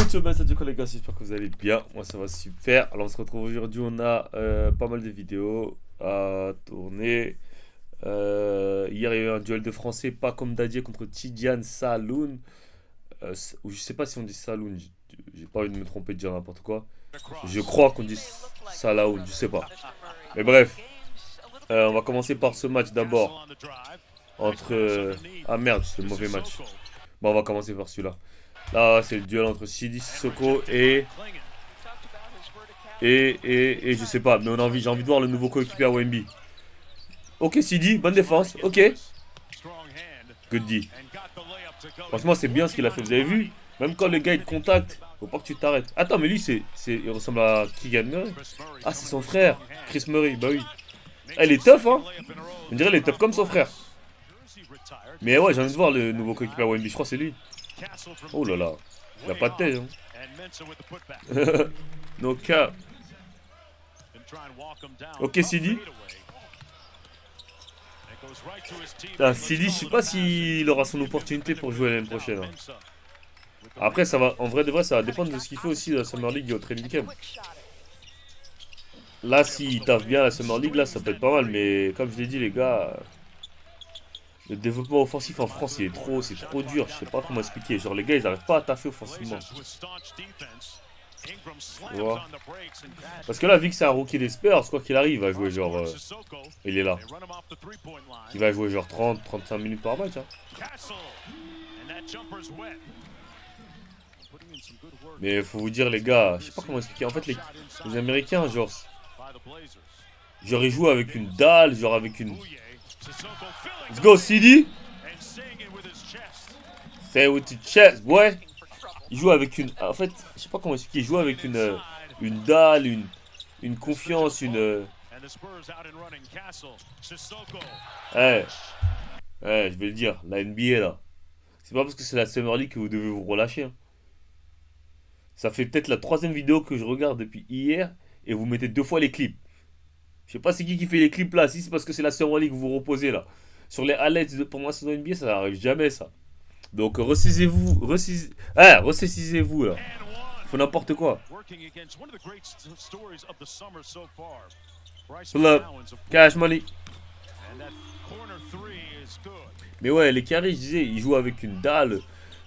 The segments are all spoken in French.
Salut les gars, j'espère que vous allez bien. Moi ça va super. Alors on se retrouve aujourd'hui, on a pas mal de vidéos à tourner. Hier il y a eu un duel de français, pas comme Dadier contre Tidiane Saloun. Ou je sais pas si on dit Saloun, j'ai pas envie de me tromper de dire n'importe quoi. Je crois qu'on dit Salaoun, je sais pas. Mais bref, on va commencer par ce match d'abord. Entre... Ah merde, c'est le mauvais match. Bon, on va commencer par celui-là. Là, c'est le duel entre Sidi Sissoko et je sais pas, mais j'ai envie de voir le nouveau coéquipier à Wemby. Ok, Sidi, bonne défense, ok. Good D. Franchement, c'est bien ce qu'il a fait, vous avez vu? Même quand le gars il te contacte, faut pas que tu t'arrêtes. Attends, mais lui, il ressemble à Keegan Murray. Ah, c'est son frère, Chris Murray, bah oui. Ah, il est tough, hein. On dirait il est tough comme son frère. Mais ouais, j'ai envie de voir le nouveau coéquipier à Wemby, je crois que c'est lui. Oh là là, il a pas de tête, hein. No cap. Ok, Sidi. Sidi, je sais pas s'il aura son opportunité pour jouer l'année prochaine, hein. Après, ça va, en vrai de vrai, ça va dépendre de ce qu'il fait aussi à la Summer League et au Training Camp. Là, s'il taffe bien à la Summer League, là, ça peut être pas mal. Mais comme je l'ai dit, les gars, le développement offensif en France, c'est trop dur. Je sais pas comment expliquer. Genre, les gars, ils arrivent pas à taffer offensivement. Tu vois? Parce que là, vu que c'est un rookie des Spurs, quoi qu'il arrive, il va jouer genre... il est là. Il va jouer genre 30-35 minutes par match, hein. Mais faut vous dire, les gars, je sais pas comment expliquer. En fait, les Américains, genre ils jouent avec une dalle, genre avec une... Let's go, CD! Say with your chest, boy! Il joue avec une... En fait, je sais pas comment expliquer. Il joue avec une dalle, une confiance, une... Ouais, je vais le dire. La NBA, là. C'est pas parce que c'est la Summer League que vous devez vous relâcher, hein. Ça fait peut-être la 3e vidéo que je regarde depuis hier. Et vous mettez 2 fois les clips. Je sais pas c'est qui fait les clips là. Si c'est parce que c'est la Summer League que vous vous reposez là. Sur les highlights pour moi saison NBA, ça n'arrive jamais ça. Donc ressaisissez-vous, ressaisissez-vous là. Faut n'importe quoi. Pull up, cash money. Mais ouais, les carrés, je disais, ils jouent avec une dalle.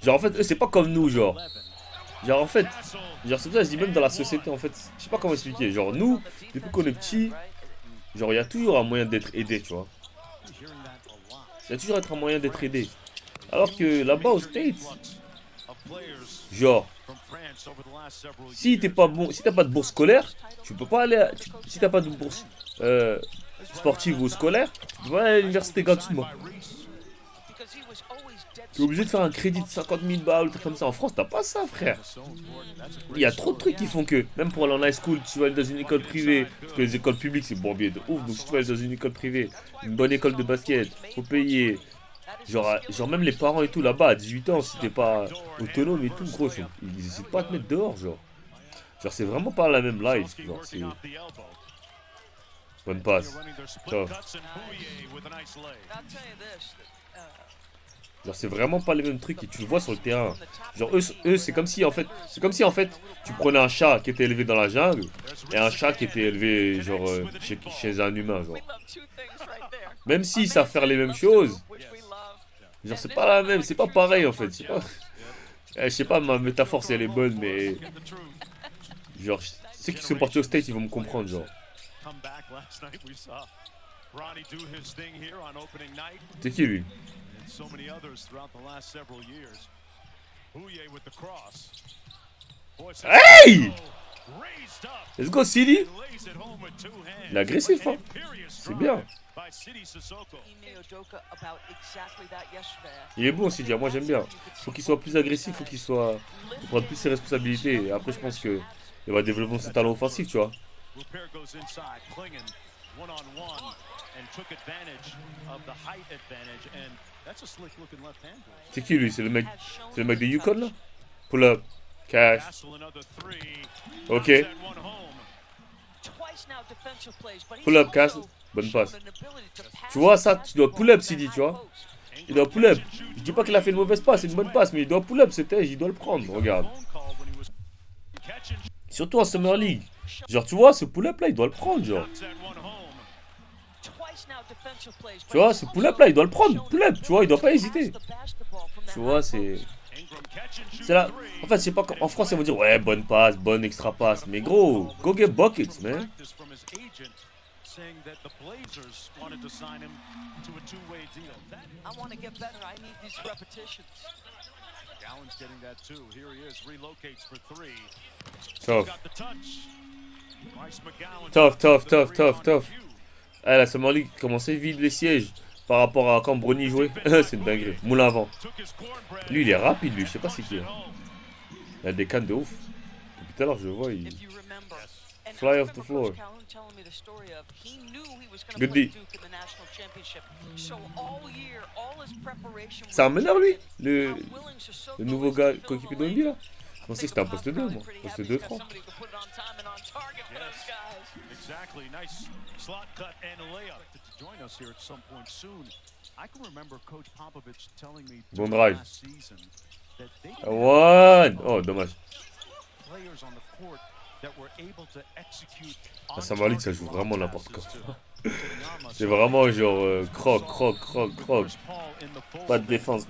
Genre en fait, eux c'est pas comme nous genre. Genre en fait, genre c'est pour ça que je dis même dans la société en fait, je sais pas comment expliquer. Genre nous, depuis qu'on est petit, genre il y a toujours un moyen d'être aidé, tu vois. Il y a toujours un moyen d'être aidé. Alors que là-bas aux States, genre, si t'es pas bon, si t'as pas de bourse scolaire, tu peux pas aller si t'as pas de bourse sportive ou scolaire, tu peux pas aller à l'université gratuitement. T'es obligé de faire un crédit de 50 000 balles, truc comme ça. En France, t'as pas ça, frère. Il y a trop de trucs qui font que, même pour aller en high school, tu vas aller dans une école privée, parce que les écoles publiques, c'est bourbier de ouf. Donc si tu vas aller dans une école privée, une bonne école de basket, faut payer. Genre même les parents et tout, là-bas, à 18 ans, si t'es pas autonome et tout, gros, ils essaient pas de te mettre dehors, genre. Genre, c'est vraiment pas la même life. Genre, c'est... Bonne passe. Ciao. Genre c'est vraiment pas les mêmes trucs et tu le vois sur le terrain. Genre eux c'est comme si en fait tu prenais un chat qui était élevé dans la jungle et un chat qui était élevé genre chez un humain genre. Même s'ils savent faire les mêmes choses, genre c'est pas la même, c'est pas pareil en fait. Je sais pas ma métaphore si elle est bonne mais genre ceux qui sont partis au States ils vont me comprendre genre. C'est qui lui? Hey! Let's go Sidi! Il est agressif hein. C'est bien. Il est bon Sidi, moi j'aime bien. Faut qu'il soit plus agressif, faut qu'il prenne plus ses responsabilités. Et après je pense que il va développer son talent offensif, tu vois. C'est qui lui? C'est le mec de Yukon là? Pull up, cash. Ok. Pull up, cash. Bonne passe. Tu vois ça, tu dois pull up Sidi, tu vois. Il doit pull up. Je dis pas qu'il a fait une mauvaise passe, c'est une bonne passe, mais il doit pull up, il doit le prendre, regarde. Surtout en Summer League. Genre, tu vois, ce pull-up là, il doit le prendre, genre. Tu vois, ce pull-up là, il doit le prendre. Pull-up, tu vois, il doit pas hésiter. Tu vois, c'est. C'est là. En fait, c'est pas en France, ils vont dire, ouais, bonne passe, bonne extra passe. Mais gros, go get buckets, man. Tough. Tough. Ah, la Summer League commençait vide les sièges par rapport à quand Brony jouait. C'est une dinguerie. Moulin avant. Lui, il est rapide, lui. Je sais pas c'est qui. Il a des cannes de ouf. Depuis tout à l'heure, je le vois. Il... Fly off the floor. Good D. C'est un meneur, lui le nouveau gars coéquipier d'Ondi, là. Je pensais que c'était un poste 2, moi. Poste 2-3. Bon drive. One. Oh, dommage. La Summer League, ça joue vraiment n'importe quoi. C'est vraiment genre croc. Pas de défense.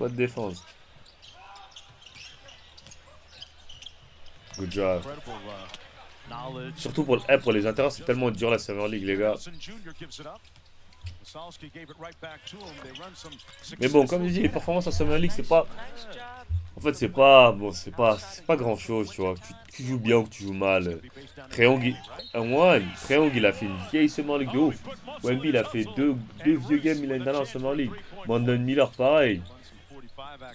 Good job. Surtout pour les intérieurs, c'est tellement dur la Summer League, les gars. Mais bon, comme je dis, les performances en Summer League, c'est pas. En fait, c'est pas grand chose, tu vois. Tu joues bien ou que tu joues mal. Triangle, il a fait une vieille Summer League de ouf. Wemby, il a fait deux vieux games l'année dernière en Summer League. Brandon Miller, pareil.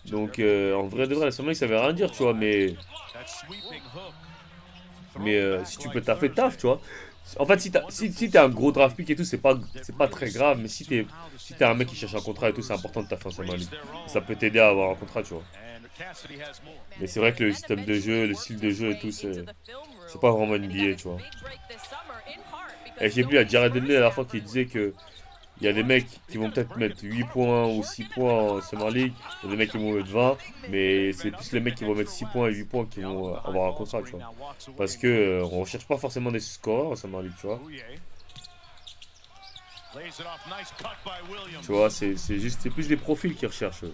Donc, en vrai de vrai, la Summer League, ça veut rien dire, tu vois. Mais si tu peux taffer, taf, tu vois. En fait, si t'es un gros draft pick et tout, c'est pas très grave. Mais si t'es un mec qui cherche un contrat et tout, c'est important de taffer en Summer League. Ça peut t'aider à avoir un contrat, tu vois. Mais c'est vrai que le système de jeu, le style de jeu et tout, c'est pas vraiment NBA, tu vois. Et j'ai vu à Jared Dudley la dernière fois qui disait que il y a des mecs qui vont peut-être mettre 8 points ou 6 points en Summer League, il y a des mecs qui vont mettre 20, mais c'est plus les mecs qui vont mettre 6 points et 8 points qui vont avoir un contrat, tu vois. Parce que on recherche pas forcément des scoreurs en Summer League, tu vois. Tu vois, c'est plus des profils qui recherchent.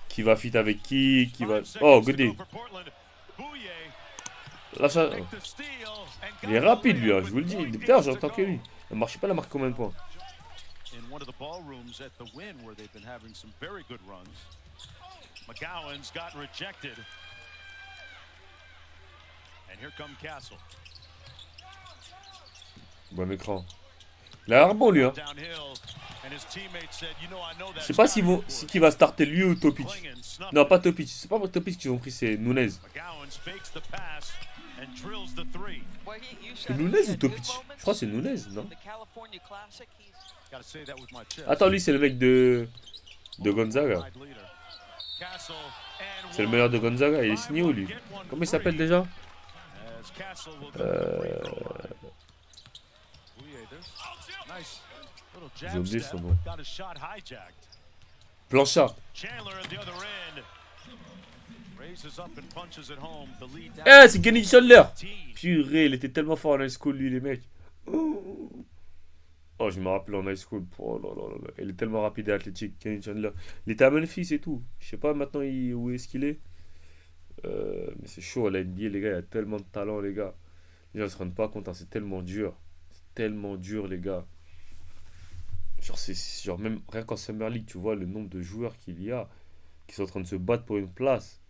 Qui va fit avec qui va... Oh, goodie. Là, ça... Il est rapide, lui, hein, je vous le dis. Depuis tard, j'entends que lui. Il marche pas, il a marqué combien de points? Bon écran. Il a l'air bon, lui, hein. Je sais pas qui va starter lui ou Topic. Non, pas Topic. C'est pas Topic qu'ils ont pris, c'est Nunez. C'est Nunez ou Topic? Je crois que c'est Nunez, non? Attends, lui, c'est le mec de Gonzaga. C'est le meilleur de Gonzaga. Il est signé où, lui? Comment il s'appelle déjà? J'ai oublié son nom. Blanchard. Eh, c'est Kenny Chandler. Purée, il était tellement fort en high school, lui, les mecs. Oh, je me rappelle en high school. Oh là là là. Il est tellement rapide et athlétique, Kenny Chandler. Il était à Memphis et tout. Je sais pas maintenant où est-ce qu'il est. Mais c'est chaud à la NBA, les gars. Il y a tellement de talent, les gars. Les gens ne se rendent pas compte, hein, c'est tellement dur. C'est tellement dur, les gars. Genre même rien qu'en Summer League, tu vois le nombre de joueurs qu'il y a qui sont en train de se battre pour une place.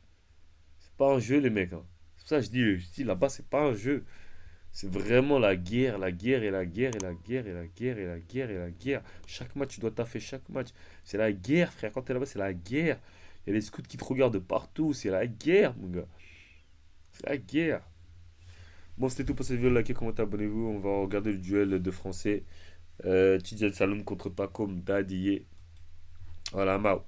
C'est pas un jeu, les mecs, hein. C'est pour ça que je dis là-bas, c'est pas un jeu. C'est vraiment la guerre. Chaque match, tu dois taffer chaque match. C'est la guerre, frère. Quand t'es là-bas, c'est la guerre. Il y a les scouts qui te regardent de partout. C'est la guerre, mon gars. C'est la guerre. Bon, c'était tout pour cette vidéo. Likez, commentez, abonnez-vous. On va regarder le duel de français. Tidjane Saloum contre Paco Mdadié. Voilà, Mao.